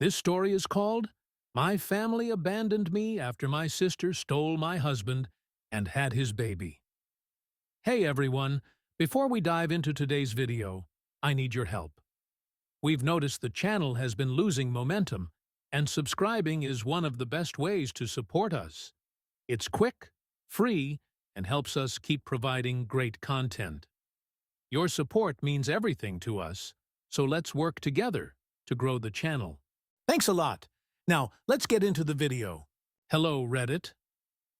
This story is called My Family Abandoned Me After My Sister Stole My Husband and Had His Baby. Hey everyone, before we dive into today's video, I need your help. We've noticed the channel has been losing momentum, and subscribing is one of the best ways to support us. It's quick, free, and helps us keep providing great content. Your support means everything to us, so let's work together to grow the channel. Thanks a lot. Now, let's get into the video. Hello, Reddit.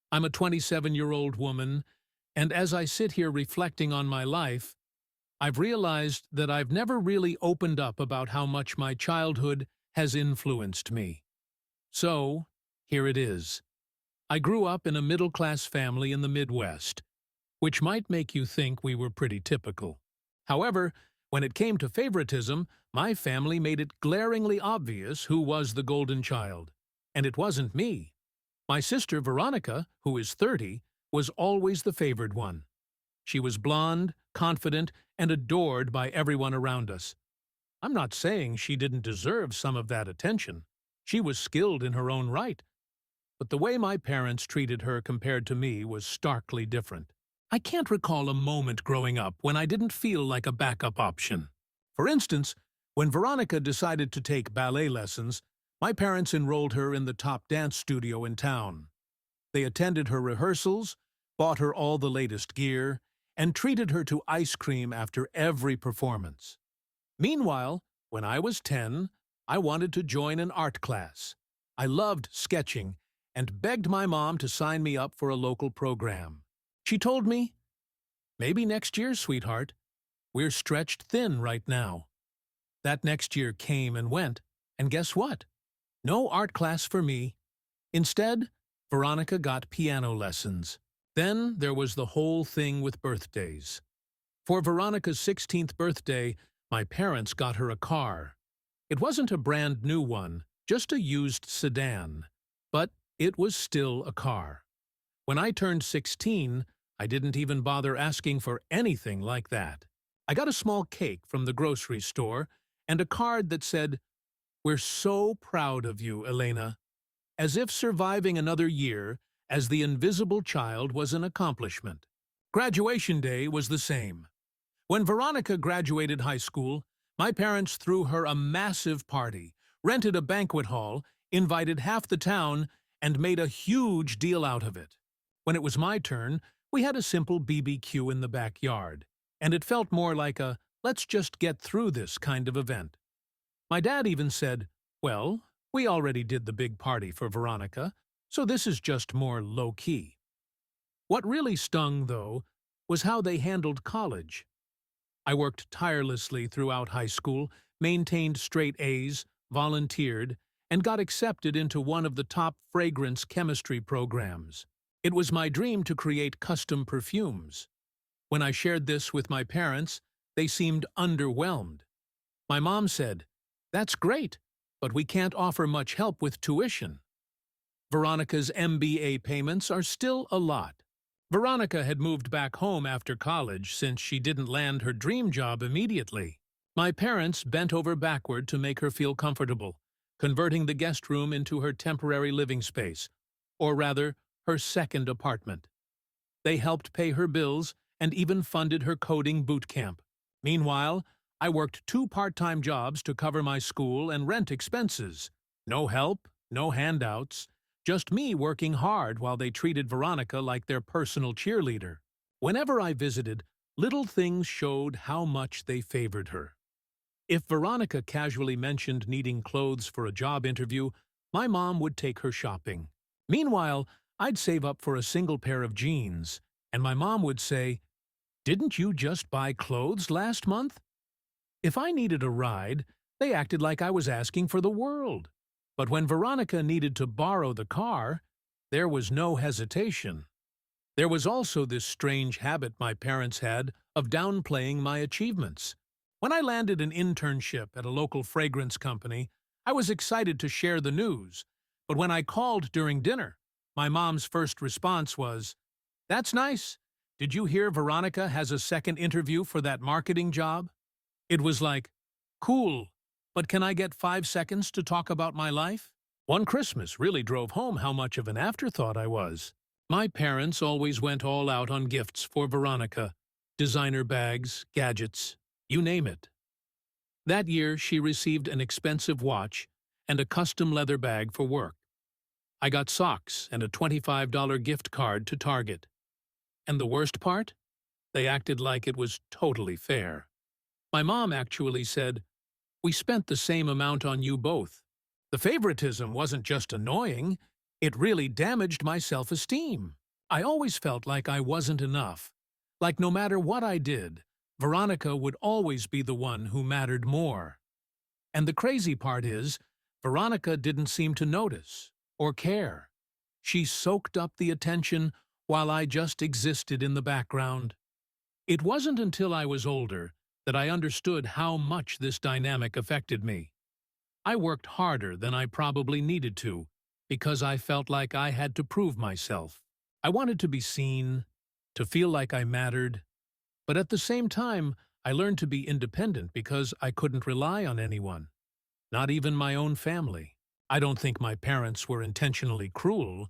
I'm a 27-year-old woman, and as I sit here reflecting on my life, I've realized that I've never really opened up about how much my childhood has influenced me. So, here it is. I grew up in a middle-class family in the Midwest, which might make you think we were pretty typical. However, when it came to favoritism, my family made it glaringly obvious who was the golden child. And it wasn't me. My sister Veronica, who is 30, was always the favored one. She was blonde, confident, and adored by everyone around us. I'm not saying she didn't deserve some of that attention. She was skilled in her own right. But the way my parents treated her compared to me was starkly different. I can't recall a moment growing up when I didn't feel like a backup option. For instance, when Veronica decided to take ballet lessons, my parents enrolled her in the top dance studio in town. They attended her rehearsals, bought her all the latest gear, and treated her to ice cream after every performance. Meanwhile, when I was 10, I wanted to join an art class. I loved sketching and begged my mom to sign me up for a local program. She told me, "Maybe next year, sweetheart. We're stretched thin right now." That next year came and went, and guess what? No art class for me. Instead, Veronica got piano lessons. Then there was the whole thing with birthdays. For Veronica's 16th birthday, my parents got her a car. It wasn't a brand new one, just a used sedan. But it was still a car. When I turned 16, I didn't even bother asking for anything like that. I got a small cake from the grocery store and a card that said, "We're so proud of you, Elena," as if surviving another year as the invisible child was an accomplishment. Graduation day was the same. When Veronica graduated high school, my parents threw her a massive party, rented a banquet hall, invited half the town, and made a huge deal out of it. When it was my turn, we had a simple BBQ in the backyard, and it felt more like a let's just get through this kind of event. My dad even said, "Well, we already did the big party for Veronica, so this is just more low-key." What really stung, though, was how they handled college. I worked tirelessly throughout high school, maintained straight A's, volunteered, and got accepted into one of the top fragrance chemistry programs. It was my dream to create custom perfumes. When I shared this with my parents, they seemed underwhelmed. My mom said, "That's great, but we can't offer much help with tuition." Veronica's MBA payments are still a lot. Veronica had moved back home after college since she didn't land her dream job immediately. My parents bent over backward to make her feel comfortable, converting the guest room into her temporary living space, or rather, her second apartment. They helped pay her bills and even funded her coding boot camp. Meanwhile, I worked 2 part-time jobs to cover my school and rent expenses. No help, no handouts, just me working hard while they treated Veronica like their personal cheerleader. Whenever I visited, little things showed how much they favored her. If Veronica casually mentioned needing clothes for a job interview, my mom would take her shopping. Meanwhile, I'd save up for a single pair of jeans, and my mom would say, "Didn't you just buy clothes last month?" If I needed a ride, they acted like I was asking for the world. But when Veronica needed to borrow the car, there was no hesitation. There was also this strange habit my parents had of downplaying my achievements. When I landed an internship at a local fragrance company, I was excited to share the news, but when I called during dinner, my mom's first response was, "That's nice. Did you hear Veronica has a second interview for that marketing job?" It was like, "Cool, But can I get 5 seconds to talk about my life? One Christmas really drove home how much of an afterthought I was. My parents always went all out on gifts for Veronica. Designer bags, gadgets, you name it. That year, she received an expensive watch and a custom leather bag for work. I got socks and a $25 gift card to Target. And the worst part? They acted like it was totally fair. My mom actually said, "We spent the same amount on you both." The favoritism wasn't just annoying, it really damaged my self-esteem. I always felt like I wasn't enough. Like no matter what I did, Veronica would always be the one who mattered more. And the crazy part is, Veronica didn't seem to notice or care. She soaked up the attention while I just existed in the background. It wasn't until I was older that I understood how much this dynamic affected me. I worked harder than I probably needed to because I felt like I had to prove myself. I wanted to be seen, to feel like I mattered, but at the same time, I learned to be independent because I couldn't rely on anyone, not even my own family. I don't think my parents were intentionally cruel.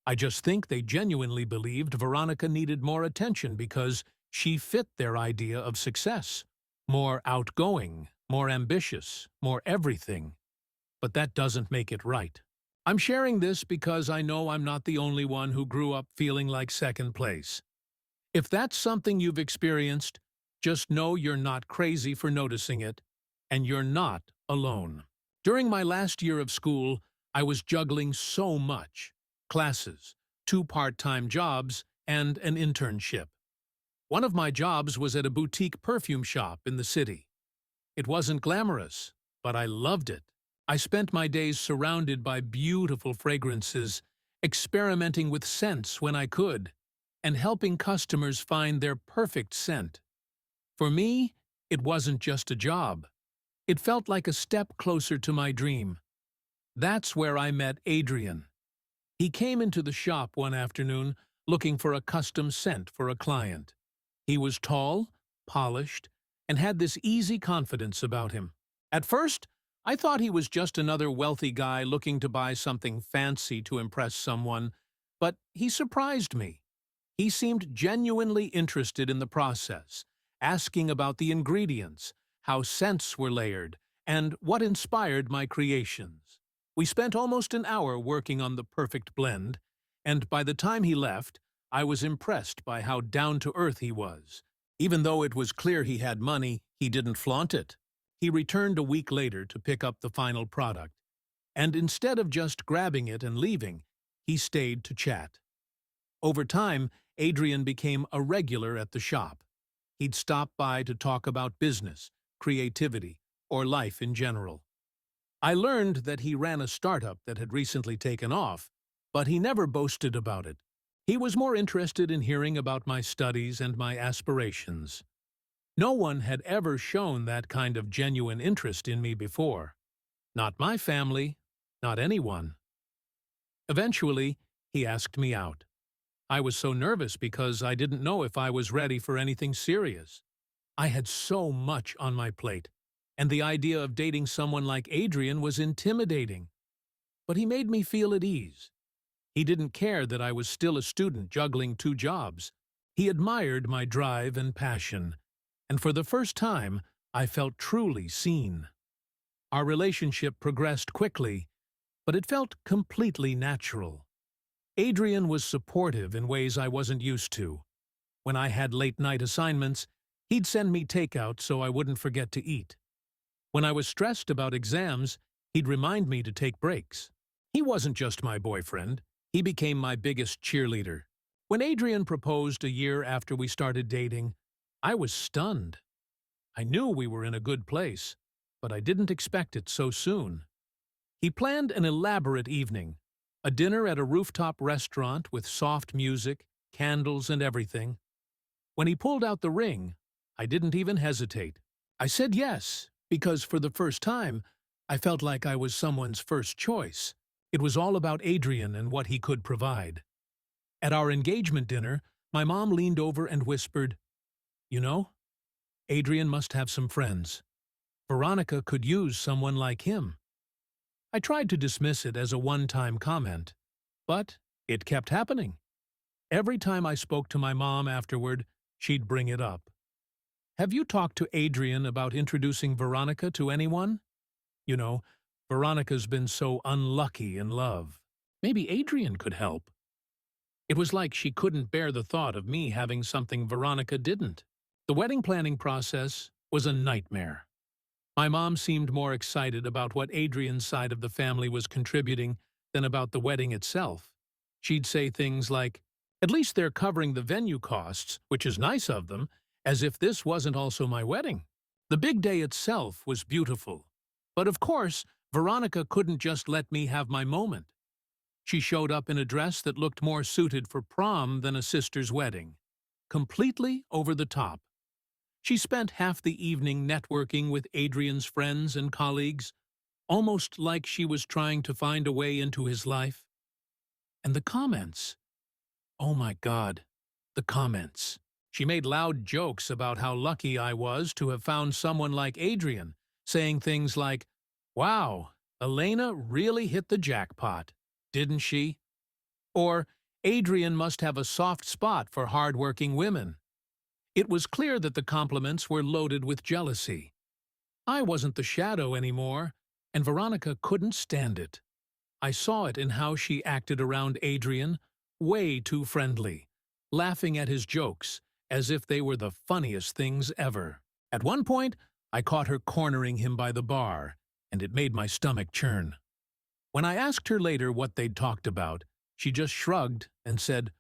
I just think they genuinely believed Veronica needed more attention because she fit their idea of success. More outgoing, more ambitious, more everything. But that doesn't make it right. I'm sharing this because I know I'm not the only one who grew up feeling like second place. If that's something you've experienced, just know you're not crazy for noticing it, and you're not alone. During my last year of school, I was juggling so much: classes, 2 part-time jobs, and an internship. One of my jobs was at a boutique perfume shop in the city. It wasn't glamorous, but I loved it. I spent my days surrounded by beautiful fragrances, experimenting with scents when I could, and helping customers find their perfect scent. For me, it wasn't just a job. It felt like a step closer to my dream. That's where I met Adrian. He came into the shop one afternoon looking for a custom scent for a client. He was tall, polished, and had this easy confidence about him. At first, I thought he was just another wealthy guy looking to buy something fancy to impress someone, but he surprised me. He seemed genuinely interested in the process, asking about the ingredients, how scents were layered, and what inspired my creations. We spent almost an hour working on the perfect blend, and by the time he left, I was impressed by how down-to-earth he was. Even though it was clear he had money, he didn't flaunt it. He returned a week later to pick up the final product, and instead of just grabbing it and leaving, he stayed to chat. Over time, Adrian became a regular at the shop. He'd stop by to talk about business, creativity, or life in general. I learned that he ran a startup that had recently taken off, but he never boasted about it. He was more interested in hearing about my studies and my aspirations. No one had ever shown that kind of genuine interest in me before. Not my family, not anyone. Eventually, he asked me out. I was so nervous because I didn't know if I was ready for anything serious. I had so much on my plate, and the idea of dating someone like Adrian was intimidating. But he made me feel at ease. He didn't care that I was still a student juggling 2 jobs. He admired my drive and passion, and for the first time, I felt truly seen. Our relationship progressed quickly, but it felt completely natural. Adrian was supportive in ways I wasn't used to. When I had late-night assignments, he'd send me takeout so I wouldn't forget to eat. When I was stressed about exams, he'd remind me to take breaks. He wasn't just my boyfriend. He became my biggest cheerleader. When Adrian proposed a year after we started dating, I was stunned. I knew we were in a good place, but I didn't expect it so soon. He planned an elaborate evening, a dinner at a rooftop restaurant with soft music, candles, and everything. When he pulled out the ring, I didn't even hesitate. I said yes, because for the first time, I felt like I was someone's first choice. It was all about Adrian and what he could provide. At our engagement dinner, my mom leaned over and whispered, "You know, Adrian must have some friends." Veronica could use someone like him. I tried to dismiss it as a one-time comment, but it kept happening. Every time I spoke to my mom afterward, she'd bring it up. Have you talked to Adrian about introducing Veronica to anyone? You know, Veronica's been so unlucky in love. Maybe Adrian could help. It was like she couldn't bear the thought of me having something Veronica didn't. The wedding planning process was a nightmare. My mom seemed more excited about what Adrian's side of the family was contributing than about the wedding itself. She'd say things like, "At least they're covering the venue costs, which is nice of them, as if this wasn't also my wedding." The big day itself was beautiful. But of course, Veronica couldn't just let me have my moment. She showed up in a dress that looked more suited for prom than a sister's wedding. Completely over the top. She spent half the evening networking with Adrian's friends and colleagues, almost like she was trying to find a way into his life. And the comments. Oh my God, the comments. She made loud jokes about how lucky I was to have found someone like Adrian, saying things like, "Wow, Elena really hit the jackpot, didn't she?" Or, "Adrian must have a soft spot for hard-working women." It was clear that the compliments were loaded with jealousy. I wasn't the shadow anymore, and Veronica couldn't stand it. I saw it in how she acted around Adrian, way too friendly, laughing at his jokes as if they were the funniest things ever. At one point, I caught her cornering him by the bar, and it made my stomach churn. When I asked her later what they'd talked about, she just shrugged and said,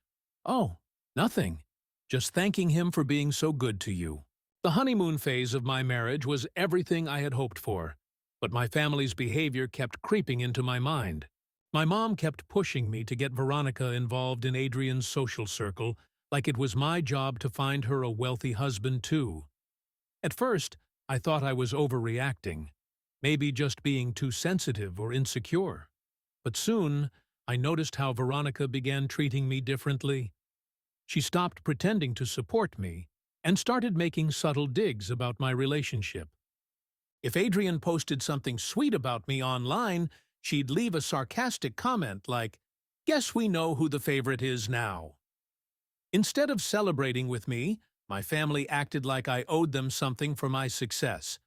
"Oh, nothing. Just thanking him for being so good to you." The honeymoon phase of my marriage was everything I had hoped for, but my family's behavior kept creeping into my mind. My mom kept pushing me to get Veronica involved in Adrian's social circle, like it was my job to find her a wealthy husband too. At first, I thought I was overreacting, maybe just being too sensitive or insecure. But soon, I noticed how Veronica began treating me differently. She stopped pretending to support me and started making subtle digs about my relationship. If Adrian posted something sweet about me online, she'd leave a sarcastic comment like, "Guess we know who the favorite is now." Instead of celebrating with me, my family acted like I owed them something for my success.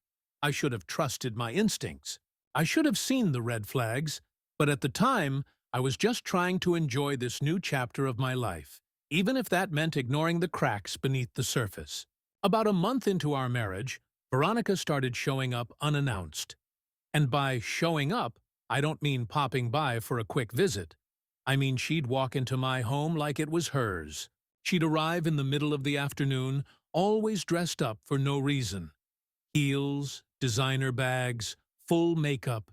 I should have trusted my instincts. I should have seen the red flags, but at the time, I was just trying to enjoy this new chapter of my life, even if that meant ignoring the cracks beneath the surface. About a month into our marriage, Veronica started showing up unannounced. And by showing up, I don't mean popping by for a quick visit. I mean she'd walk into my home like it was hers. She'd arrive in the middle of the afternoon, always dressed up for no reason. Heels, designer bags, full makeup.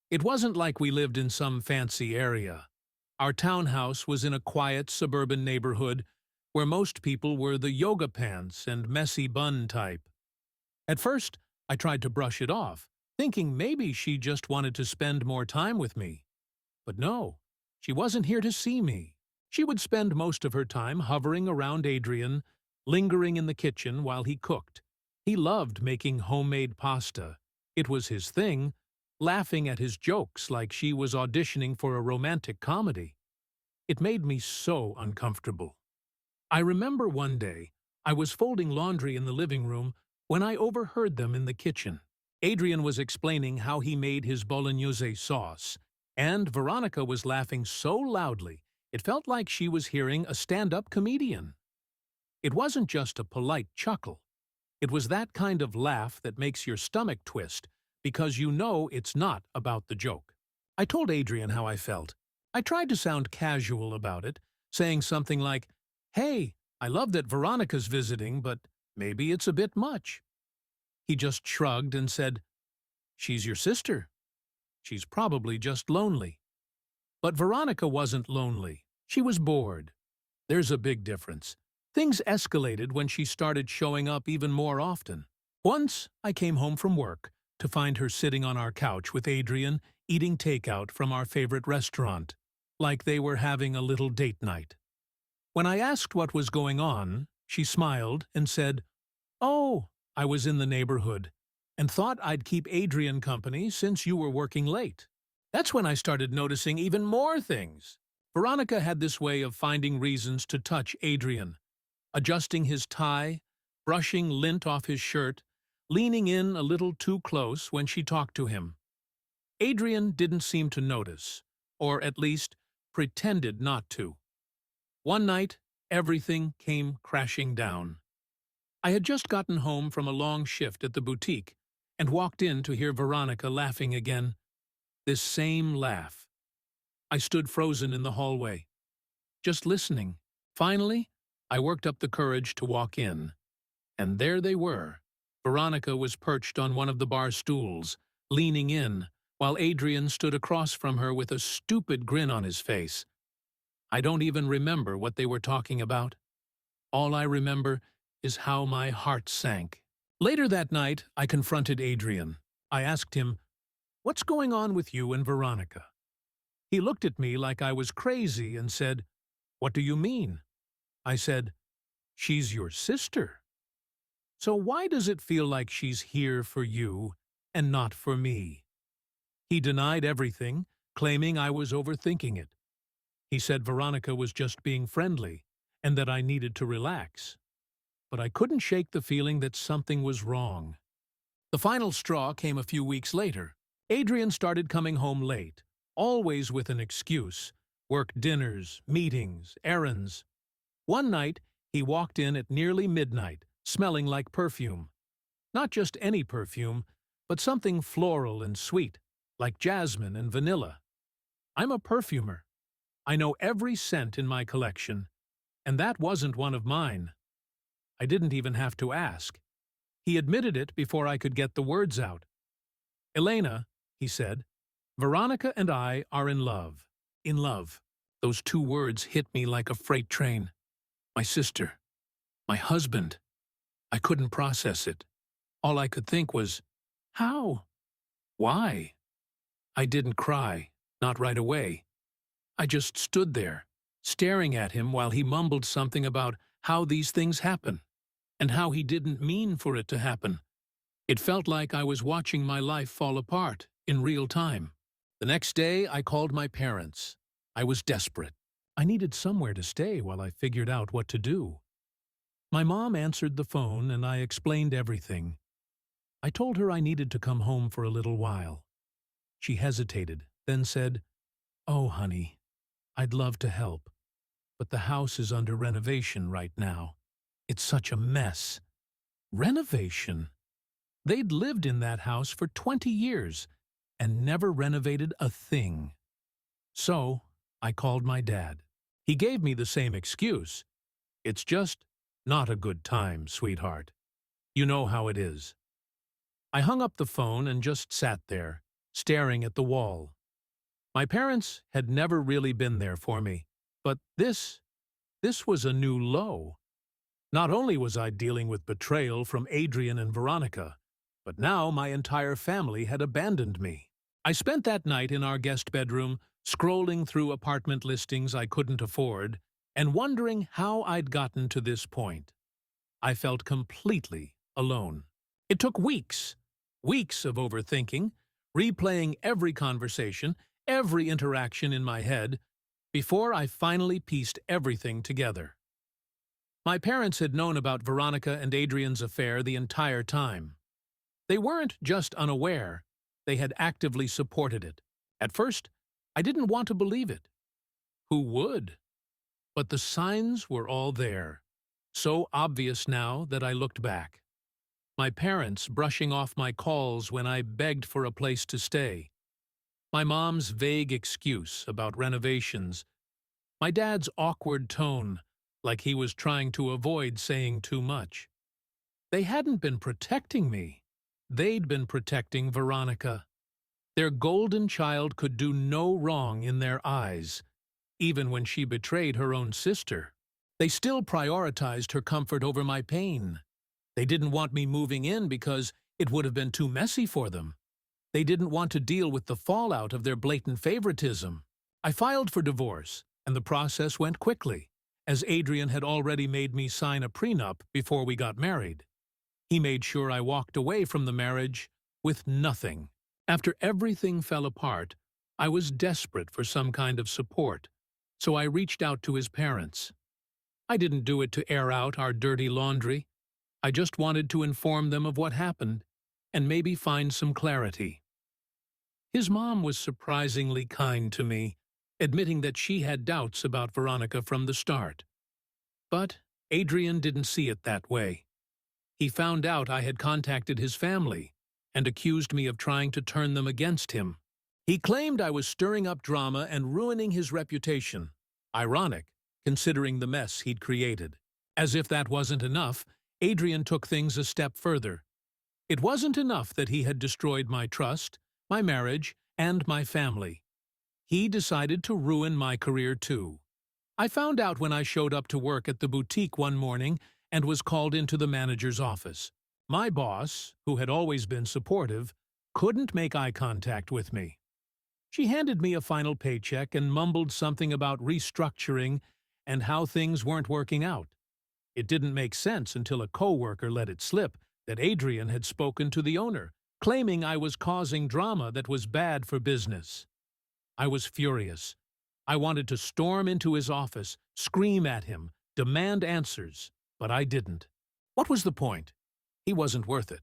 It wasn't like we lived in some fancy area. Our townhouse was in a quiet suburban neighborhood where most people were the yoga pants and messy bun type. At first, I tried to brush it off, thinking maybe she just wanted to spend more time with me. But no, she wasn't here to see me. She would spend most of her time hovering around Adrian, lingering in the kitchen while he cooked. He loved making homemade pasta. It was his thing, laughing at his jokes like she was auditioning for a romantic comedy. It made me so uncomfortable. I remember one day, I was folding laundry in the living room when I overheard them in the kitchen. Adrian was explaining how he made his bolognese sauce, and Veronica was laughing so loudly it felt like she was hearing a stand-up comedian. It wasn't just a polite chuckle. It was that kind of laugh that makes your stomach twist because you know it's not about the joke. I told Adrian how I felt. I tried to sound casual about it, saying something like, "Hey, I love that Veronica's visiting, but maybe it's a bit much." He just shrugged and said, "She's your sister. She's probably just lonely." But Veronica wasn't lonely. She was bored. There's a big difference. Things escalated when she started showing up even more often. Once, I came home from work to find her sitting on our couch with Adrian, eating takeout from our favorite restaurant, like they were having a little date night. When I asked what was going on, she smiled and said, "Oh, I was in the neighborhood. and thought I'd keep Adrian company since you were working late. That's when I started noticing even more things. Veronica had this way of finding reasons to touch Adrian, adjusting his tie, brushing lint off his shirt, leaning in a little too close when she talked to him. Adrian didn't seem to notice, or at least pretended not to. One night, everything came crashing down. I had just gotten home from a long shift at the boutique and walked in to hear Veronica laughing again. This same laugh. I stood frozen in the hallway, just listening. Finally, I worked up the courage to walk in. And there they were. Veronica was perched on one of the bar stools, leaning in, while Adrian stood across from her with a stupid grin on his face. I don't even remember what they were talking about. All I remember is how my heart sank. Later that night, I confronted Adrian. I asked him, "What's going on with you and Veronica?" He looked at me like I was crazy and said, "What do you mean?" I said, "She's your sister. So why does it feel like she's here for you and not for me?" He denied everything, claiming I was overthinking it. He said Veronica was just being friendly and that I needed to relax. But I couldn't shake the feeling that something was wrong. The final straw came a few weeks later. Adrian started coming home late, always with an excuse: work dinners, meetings, errands. One night, he walked in at nearly midnight, smelling like perfume. Not just any perfume, but something floral and sweet, like jasmine and vanilla. I'm a perfumer. I know every scent in my collection, and that wasn't one of mine. I didn't even have to ask. He admitted it before I could get the words out. "Elena," he said, "Veronica and I are in love." In love. Those two words hit me like a freight train. My sister. My husband. I couldn't process it. All I could think was, how? Why? I didn't cry, not right away. I just stood there, staring at him while he mumbled something about how these things happen, and how he didn't mean for it to happen. It felt like I was watching my life fall apart in real time. The next day, I called my parents. I was desperate. I needed somewhere to stay while I figured out what to do. My mom answered the phone and I explained everything. I told her I needed to come home for a little while. She hesitated, then said, "Oh, honey, I'd love to help, but the house is under renovation right now. It's such a mess." Renovation? They'd lived in that house for 20 years and never renovated a thing. So I called my dad. He gave me the same excuse. "It's just not a good time, sweetheart. You know how it is." I hung up the phone and just sat there, staring at the wall. My parents had never really been there for me, but this was a new low. Not only was I dealing with betrayal from Adrian and Veronica, but now my entire family had abandoned me. I spent that night in our guest bedroom, scrolling through apartment listings I couldn't afford, and wondering how I'd gotten to this point. I felt completely alone. It took weeks of overthinking, replaying every conversation, every interaction in my head, before I finally pieced everything together. My parents had known about Veronica and Adrian's affair the entire time. They weren't just unaware, they had actively supported it. At first, I didn't want to believe it. Who would? But the signs were all there, so obvious now that I looked back. My parents brushing off my calls when I begged for a place to stay. My mom's vague excuse about renovations. My dad's awkward tone, like he was trying to avoid saying too much. They hadn't been protecting me. They'd been protecting Veronica. Their golden child could do no wrong in their eyes, even when she betrayed her own sister. They still prioritized her comfort over my pain. They didn't want me moving in because it would have been too messy for them. They didn't want to deal with the fallout of their blatant favoritism. I filed for divorce, and the process went quickly, as Adrian had already made me sign a prenup before we got married. He made sure I walked away from the marriage with nothing. After everything fell apart, I was desperate for some kind of support, so I reached out to his parents. I didn't do it to air out our dirty laundry. I just wanted to inform them of what happened and maybe find some clarity. His mom was surprisingly kind to me, admitting that she had doubts about Veronica from the start. But Adrian didn't see it that way. He found out I had contacted his family and accused me of trying to turn them against him. He claimed I was stirring up drama and ruining his reputation. Ironic, considering the mess he'd created. As if that wasn't enough, Adrian took things a step further. It wasn't enough that he had destroyed my trust, my marriage, and my family. He decided to ruin my career too. I found out when I showed up to work at the boutique one morning and was called into the manager's office. My boss, who had always been supportive, couldn't make eye contact with me. She handed me a final paycheck and mumbled something about restructuring and how things weren't working out. It didn't make sense until a coworker let it slip that Adrian had spoken to the owner, claiming I was causing drama that was bad for business. I was furious. I wanted to storm into his office, scream at him, demand answers, but I didn't. What was the point? He wasn't worth it.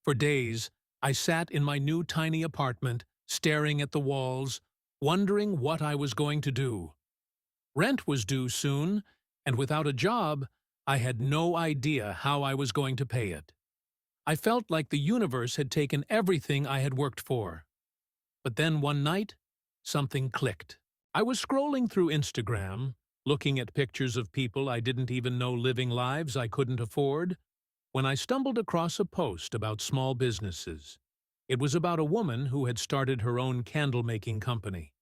For days, I sat in my new tiny apartment, staring at the walls, wondering what I was going to do. Rent was due soon, and without a job, I had no idea how I was going to pay it. I felt like the universe had taken everything I had worked for. But then one night, something clicked. I was scrolling through Instagram, looking at pictures of people I didn't even know living lives I couldn't afford, when I stumbled across a post about small businesses. It was about a woman who had started her own candle-making company.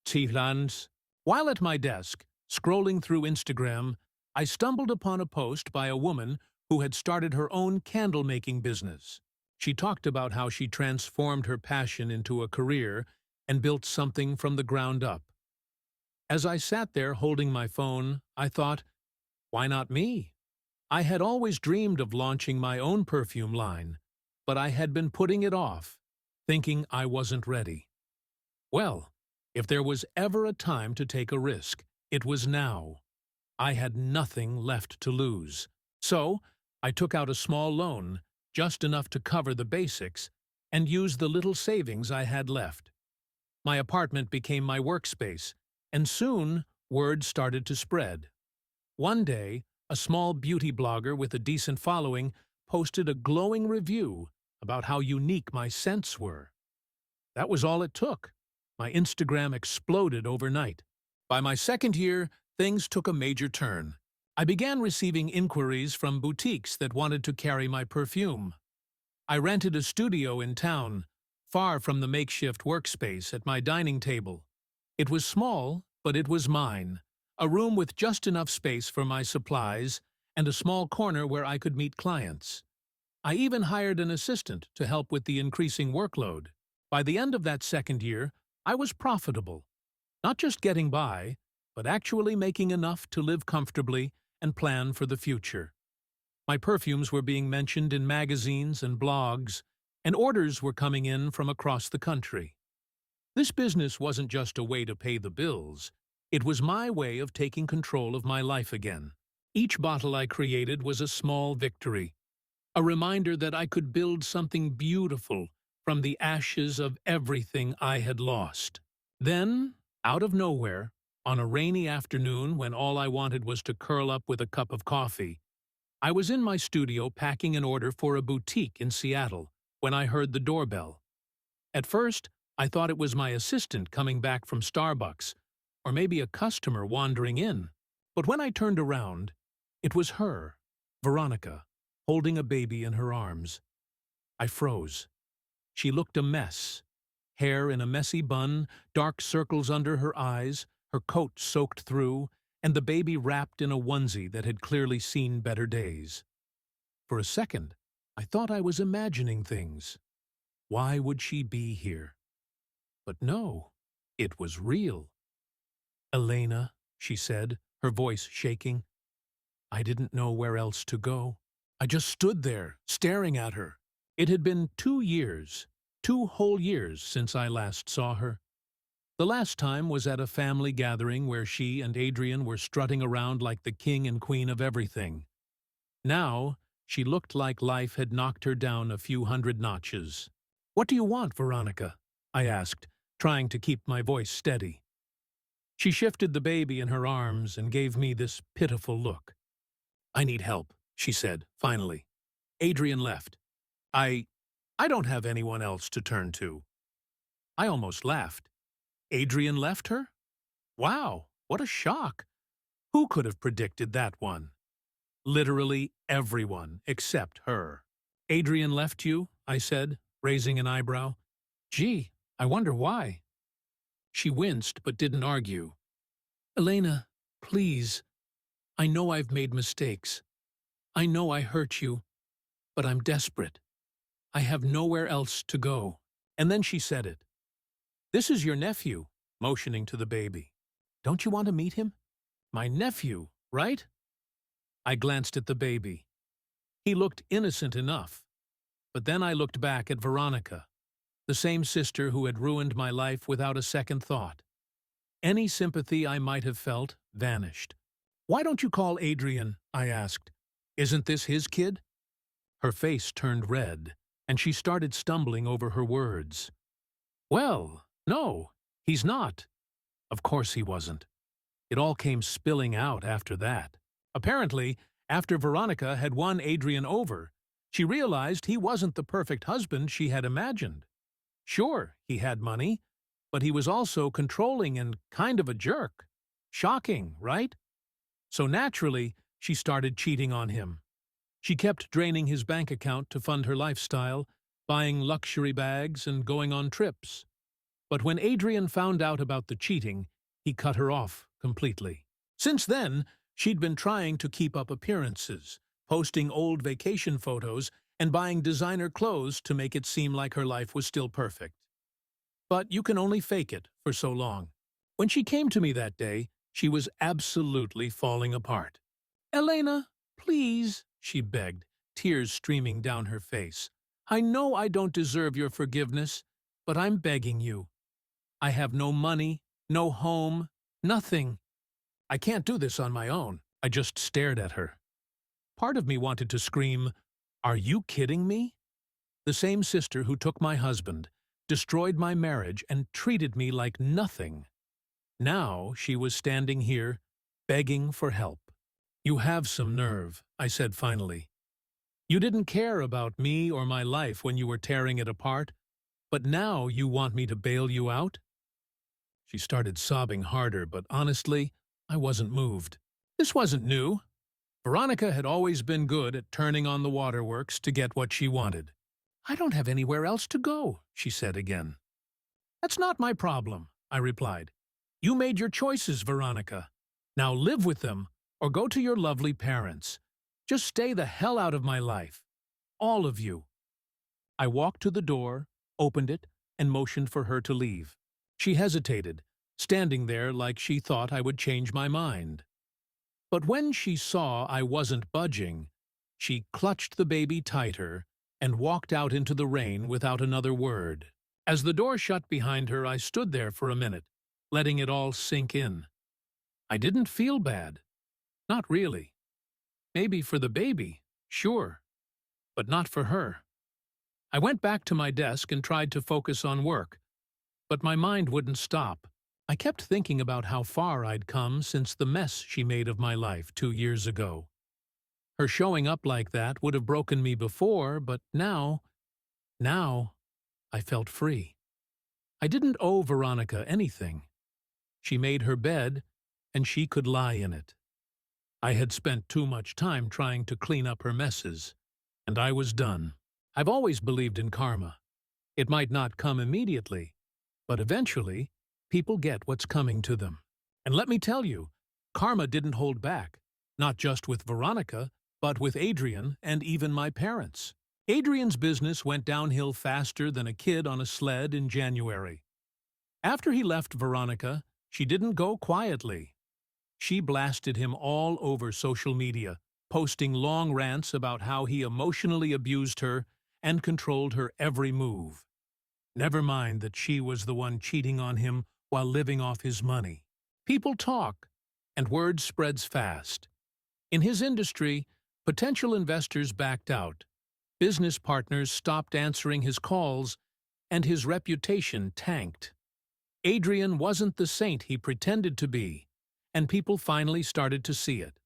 Tihlans. While at my desk, scrolling through Instagram, I stumbled upon a post by a woman who had started her own candle-making business. She talked about how she transformed her passion into a career and built something from the ground up. As I sat there holding my phone, I thought, why not me? I had always dreamed of launching my own perfume line, but I had been putting it off, thinking I wasn't ready. Well, if there was ever a time to take a risk, it was now. I had nothing left to lose. So, I took out a small loan, just enough to cover the basics, and used the little savings I had left. My apartment became my workspace, and soon word started to spread. One day, a small beauty blogger with a decent following posted a glowing review about how unique my scents were. That was all it took. My Instagram exploded overnight. By my second year, things took a major turn. I began receiving inquiries from boutiques that wanted to carry my perfume. I rented a studio in town, far from the makeshift workspace at my dining table. It was small, but it was mine. A room with just enough space for my supplies and a small corner where I could meet clients. I even hired an assistant to help with the increasing workload. By the end of that second year, I was profitable. Not just getting by, but actually making enough to live comfortably and plan for the future. My perfumes were being mentioned in magazines and blogs, and orders were coming in from across the country. This business wasn't just a way to pay the bills. It was my way of taking control of my life again. Each bottle I created was a small victory, a reminder that I could build something beautiful from the ashes of everything I had lost. Then, out of nowhere, on a rainy afternoon when all I wanted was to curl up with a cup of coffee, I was in my studio packing an order for a boutique in Seattle when I heard the doorbell. At first, I thought it was my assistant coming back from Starbucks, or maybe a customer wandering in. But when I turned around, it was her, Veronica, holding a baby in her arms. I froze. She looked a mess. Hair in a messy bun, dark circles under her eyes, her coat soaked through, and the baby wrapped in a onesie that had clearly seen better days. For a second, I thought I was imagining things. Why would she be here? But no, it was real. "Elena," she said, her voice shaking. "I didn't know where else to go. I just stood there, staring at her. It had been 2 years, 2 whole years since I last saw her. The last time was at a family gathering where she and Adrian were strutting around like the king and queen of everything. Now, she looked like life had knocked her down a few hundred notches. "What do you want, Veronica?" I asked, trying to keep my voice steady. She shifted the baby in her arms and gave me this pitiful look. "I need help," she said, finally. "Adrian left. I... I don't have anyone else to turn to." I almost laughed. Adrian left her? Wow, what a shock. Who could have predicted that one? Literally everyone except her. "Adrian left you?" I said, raising an eyebrow. "Gee, I wonder why." She winced but didn't argue. "Elena, please. I know I've made mistakes. I know I hurt you, but I'm desperate. I have nowhere else to go." And then she said it. "This is your nephew," motioning to the baby. "Don't you want to meet him? My nephew, right?" I glanced at the baby. He looked innocent enough. But then I looked back at Veronica, the same sister who had ruined my life without a second thought. Any sympathy I might have felt vanished. "Why don't you call Adrian?" I asked. "Isn't this his kid?" Her face turned red, and she started stumbling over her words. "Well, no, he's not." Of course he wasn't. It all came spilling out after that. Apparently, after Veronica had won Adrian over, she realized he wasn't the perfect husband she had imagined. Sure, he had money, but he was also controlling and kind of a jerk. Shocking, right? So naturally, she started cheating on him. She kept draining his bank account to fund her lifestyle, buying luxury bags and going on trips. But when Adrian found out about the cheating, he cut her off completely. Since then, she'd been trying to keep up appearances, posting old vacation photos and buying designer clothes to make it seem like her life was still perfect. But you can only fake it for so long. When she came to me that day, she was absolutely falling apart. "Elena, please," she begged, tears streaming down her face. "I know I don't deserve your forgiveness, but I'm begging you. I have no money, no home, nothing. I can't do this on my own." I just stared at her. Part of me wanted to scream, "Are you kidding me?" The same sister who took my husband, destroyed my marriage, and treated me like nothing. Now she was standing here, begging for help. "You have some nerve," I said finally. "You didn't care about me or my life when you were tearing it apart, but now you want me to bail you out?" She started sobbing harder, but honestly, I wasn't moved. This wasn't new. Veronica had always been good at turning on the waterworks to get what she wanted. "I don't have anywhere else to go," she said again. "That's not my problem," I replied. "You made your choices, Veronica. Now live with them or go to your lovely parents. Just stay the hell out of my life. All of you." I walked to the door, opened it, and motioned for her to leave. She hesitated, standing there like she thought I would change my mind. But when she saw I wasn't budging, she clutched the baby tighter and walked out into the rain without another word. As the door shut behind her, I stood there for a minute, letting it all sink in. I didn't feel bad. Not really. Maybe for the baby, sure, but not for her. I went back to my desk and tried to focus on work, but my mind wouldn't stop. I kept thinking about how far I'd come since the mess she made of my life 2 years ago. Her showing up like that would have broken me before, but now, I felt free. I didn't owe Veronica anything. She made her bed, and she could lie in it. I had spent too much time trying to clean up her messes, and I was done. I've always believed in karma. It might not come immediately, but eventually, people get what's coming to them. And let me tell you, karma didn't hold back, not just with Veronica, but with Adrian and even my parents. Adrian's business went downhill faster than a kid on a sled in January. After he left Veronica, she didn't go quietly. She blasted him all over social media, posting long rants about how he emotionally abused her and controlled her every move. Never mind that she was the one cheating on him while living off his money. People talk, and word spreads fast. In his industry, potential investors backed out, business partners stopped answering his calls, and his reputation tanked. Adrian wasn't the saint he pretended to be, and people finally started to see it.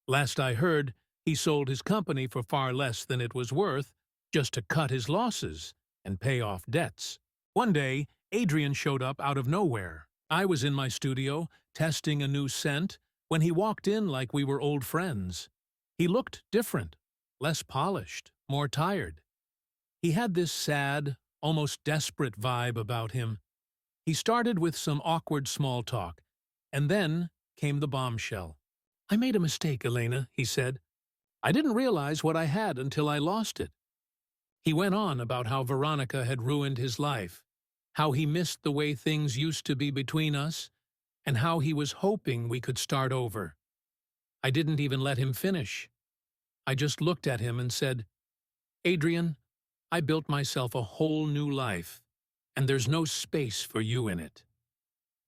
Last I heard, he sold his company for far less than it was worth, just to cut his losses and pay off debts. One day, Adrian showed up out of nowhere. I was in my studio, testing a new scent, when he walked in like we were old friends. He looked different, less polished, more tired. He had this sad, almost desperate vibe about him. He started with some awkward small talk, and then came the bombshell. "I made a mistake, Elena," he said. "I didn't realize what I had until I lost it." He went on about how Veronica had ruined his life, how he missed the way things used to be between us, and how he was hoping we could start over. I didn't even let him finish. I just looked at him and said, "Adrian, I built myself a whole new life, and there's no space for you in it."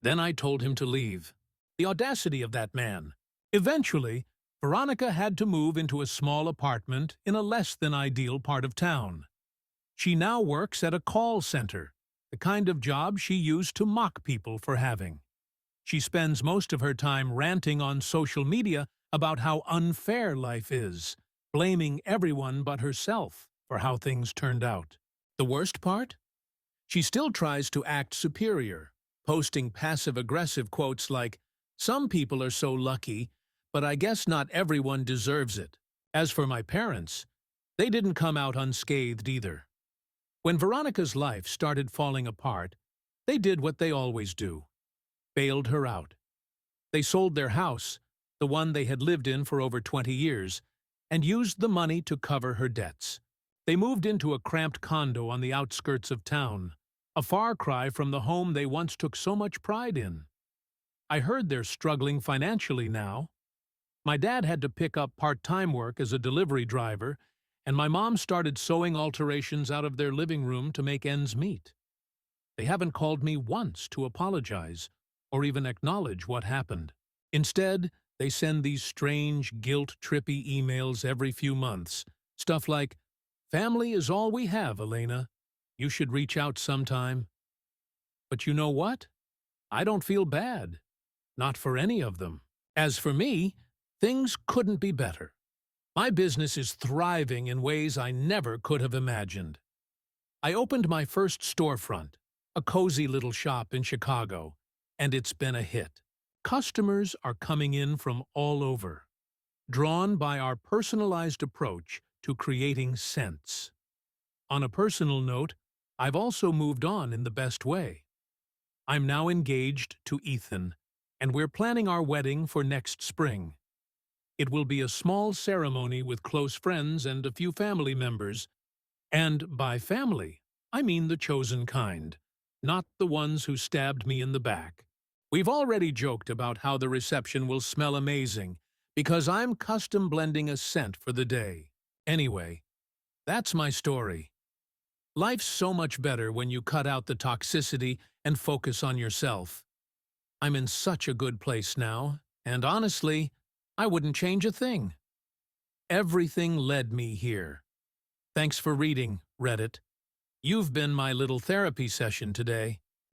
Then I told him to leave. The audacity of that man. Eventually, Veronica had to move into a small apartment in a less than ideal part of town. She now works at a call center, the kind of job she used to mock people for having. She spends most of her time ranting on social media about how unfair life is, blaming everyone but herself for how things turned out. The worst part? She still tries to act superior, posting passive-aggressive quotes like, "Some people are so lucky, but I guess not everyone deserves it." As for my parents, they didn't come out unscathed either. When Veronica's life started falling apart, they did what they always do: bailed her out. They sold their house, the one they had lived in for over 20 years, and used the money to cover her debts. They moved into a cramped condo on the outskirts of town, a far cry from the home they once took so much pride in. I heard they're struggling financially now. My dad had to pick up part-time work as a delivery driver, and my mom started sewing alterations out of their living room to make ends meet. They haven't called me once to apologize or even acknowledge what happened. Instead, they send these strange, guilt-trippy emails every few months. Stuff like, "Family is all we have, Elena. You should reach out sometime." But you know what? I don't feel bad. Not for any of them. As for me, things couldn't be better. My business is thriving in ways I never could have imagined. I opened my first storefront, a cozy little shop in Chicago, and it's been a hit. Customers are coming in from all over, drawn by our personalized approach to creating scents. On a personal note, I've also moved on in the best way. I'm now engaged to Ethan, and we're planning our wedding for next spring. It will be a small ceremony with close friends and a few family members. And by family, I mean the chosen kind, not the ones who stabbed me in the back. We've already joked about how the reception will smell amazing, because I'm custom blending a scent for the day. Anyway, that's my story. Life's so much better when you cut out the toxicity and focus on yourself. I'm in such a good place now, and honestly, I wouldn't change a thing. Everything led me here. Thanks for reading, Reddit. You've been my little therapy session today.